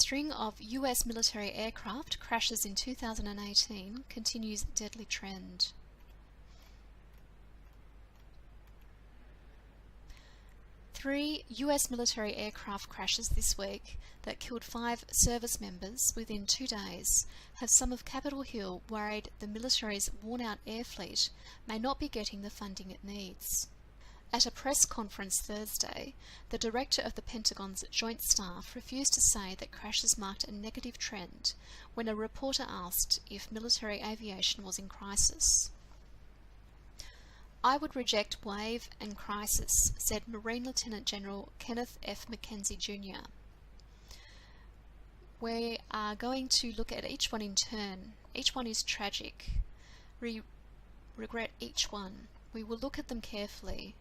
string of US military aircraft crashes in 2018 continues deadly trend. Three US military aircraft crashes this week that killed 5 service members within 2 days have some of Capitol Hill worried the military's worn-out air fleet may not be getting the funding it needs. At a press conference Thursday, the director of the Pentagon's Joint Staff refused to say that crashes marked a negative trend when a reporter asked if military aviation was in crisis. "I would reject wave and crisis," said Marine Lieutenant General Kenneth F. McKenzie Jr. "We are going to look at each one in turn. Each one is tragic. We regret each one. We will look at them carefully.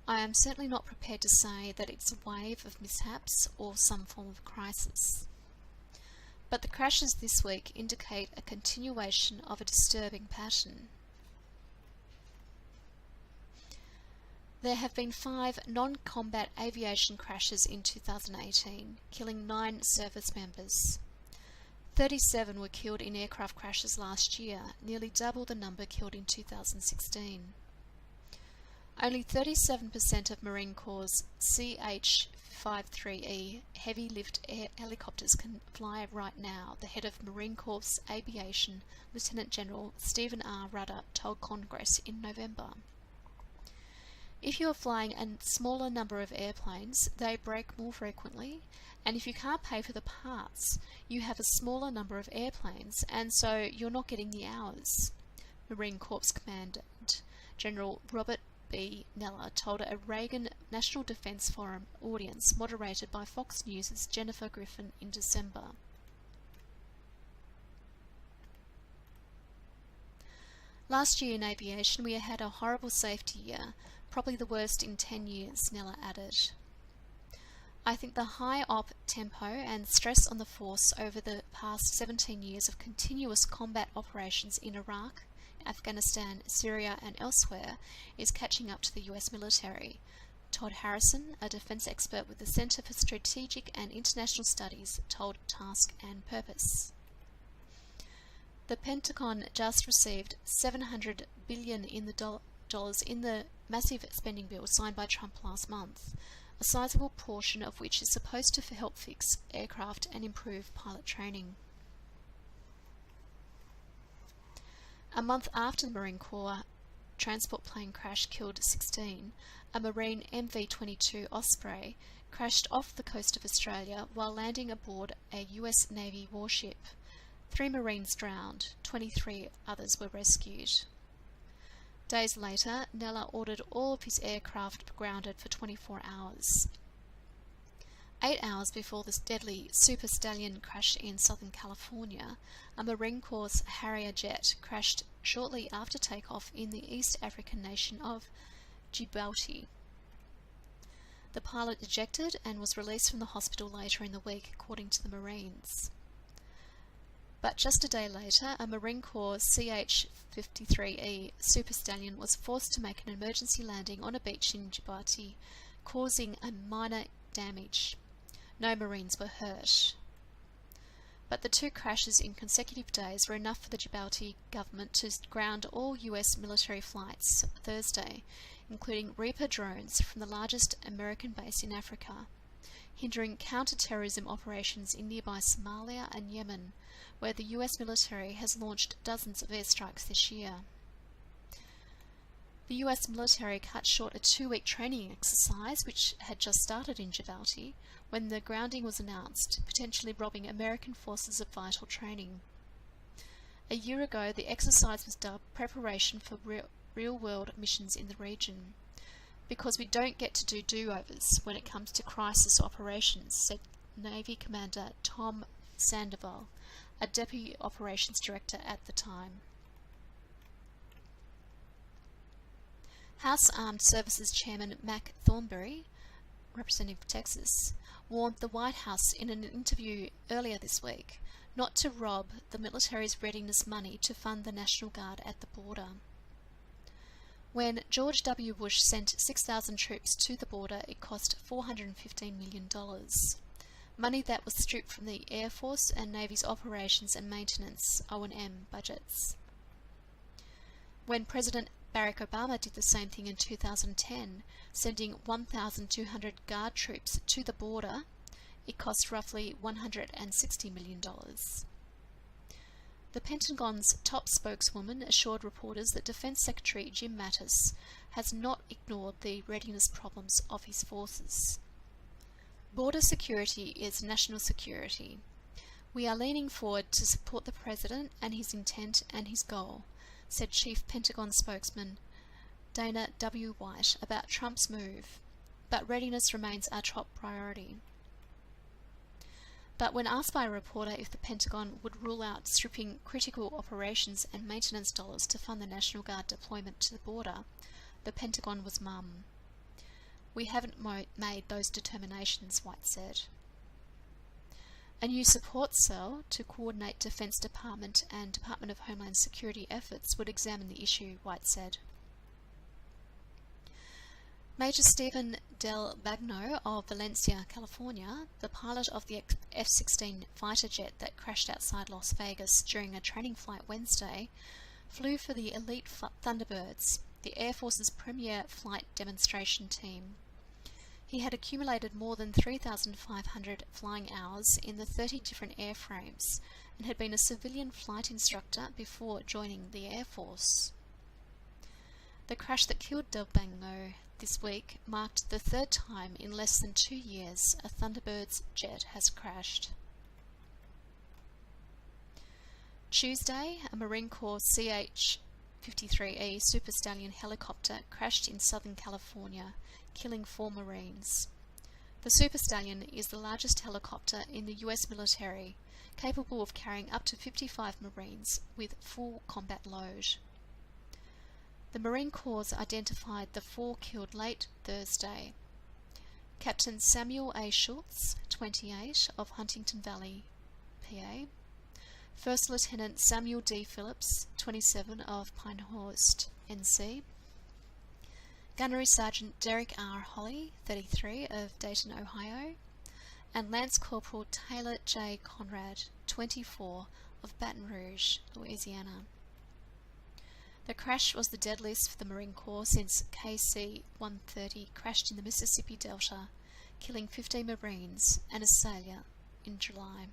I am certainly not prepared to say that it's a wave of mishaps or some form of crisis." But the crashes this week indicate a continuation of a disturbing pattern. There have been 5 non-combat aviation crashes in 2018, killing 9 service members. 37 were killed in aircraft crashes last year, nearly double the number killed in 2016. Only 37% of Marine Corps' CH-53E heavy lift helicopters can fly right now, the head of Marine Corps Aviation, Lieutenant General Stephen R. Rudder, told Congress in November. "If you are flying a smaller number of airplanes, they break more frequently, and if you can't pay for the parts, you have a smaller number of airplanes, and so you're not getting the hours," Marine Corps Commandant General Robert B. Neller told a Reagan National Defense Forum audience moderated by Fox News' Jennifer Griffin in December. "Last year in aviation we had a horrible safety year, probably the worst in 10 years, Neller added. "I think the high op tempo and stress on the force over the past 17 years of continuous combat operations in Iraq, Afghanistan, Syria and elsewhere is catching up to the US military," Todd Harrison, a defense expert with the Center for Strategic and International Studies, told Task and Purpose. The Pentagon just received $700 billion in the massive spending bill signed by Trump last month, a sizable portion of which is supposed to help fix aircraft and improve pilot training. A month after the Marine Corps transport plane crash killed 16, a Marine MV-22 Osprey crashed off the coast of Australia while landing aboard a US Navy warship. 3 Marines drowned, 23 others were rescued. Days later, Neller ordered all of his aircraft grounded for 24 hours. 8 hours before this deadly Super Stallion crash in Southern California, a Marine Corps Harrier jet crashed shortly after takeoff in the East African nation of Djibouti. The pilot ejected and was released from the hospital later in the week, according to the Marines. But just a day later, a Marine Corps CH-53E Super Stallion was forced to make an emergency landing on a beach in Djibouti, causing a minor damage. No Marines were hurt. But the 2 crashes in consecutive days were enough for the Djibouti government to ground all US military flights Thursday, including Reaper drones from the largest American base in Africa, hindering counter-terrorism operations in nearby Somalia and Yemen, where the US military has launched dozens of airstrikes this year. The US military cut short a 2-week training exercise which had just started in Djibouti when the grounding was announced, potentially robbing American forces of vital training. A year ago, the exercise was dubbed Preparation for Real-World Missions in the Region, because we don't get to do do-overs when it comes to crisis operations, said Navy Commander Tom Sandoval, a Deputy Operations Director at the time. House Armed Services Chairman Mac Thornberry, representative of Texas, warned the White House in an interview earlier this week not to rob the military's readiness money to fund the National Guard at the border. When George W. Bush sent 6,000 troops to the border, it cost $415 million. money that was stripped from the Air Force and Navy's operations and maintenance (O&M) budgets. When President Barack Obama did the same thing in 2010, sending 1,200 Guard troops to the border, it cost roughly $160 million. The Pentagon's top spokeswoman assured reporters that Defense Secretary Jim Mattis has not ignored the readiness problems of his forces. Border security is national security. We are leaning forward to support the President and his intent and his goal, said Chief Pentagon spokesman Dana W. White about Trump's move, but readiness remains our top priority. But when asked by a reporter if the Pentagon would rule out stripping critical operations and maintenance dollars to fund the National Guard deployment to the border, the Pentagon was mum. We haven't made those determinations, White said. A new support cell to coordinate Defense Department and Department of Homeland Security efforts would examine the issue, White said. Major Stephen Del Bagno of Valencia, California, the pilot of the F-16 fighter jet that crashed outside Las Vegas during a training flight Wednesday, flew for the elite Thunderbirds, the Air Force's premier flight demonstration team. He had accumulated more than 3,500 flying hours in the 30 different airframes and had been a civilian flight instructor before joining the Air Force. The crash that killed Del Bagno this week marked the third time in less than 2 years a Thunderbirds jet has crashed. Tuesday, a Marine Corps CH-53E Super Stallion helicopter crashed in Southern California, killing 4 Marines. The Super Stallion is the largest helicopter in the US military, capable of carrying up to 55 Marines with full combat load. The Marine Corps identified the 4 killed late Thursday. Captain Samuel A. Schultz, 28, of Huntington Valley, PA. First Lieutenant Samuel D. Phillips, 27, of Pinehurst, NC. Gunnery Sergeant Derek R. Holly, 33, of Dayton, Ohio. And Lance Corporal Taylor J. Conrad, 24, of Baton Rouge, Louisiana. The crash was the deadliest for the Marine Corps since KC-130 crashed in the Mississippi Delta, killing 15 Marines and a sailor in July.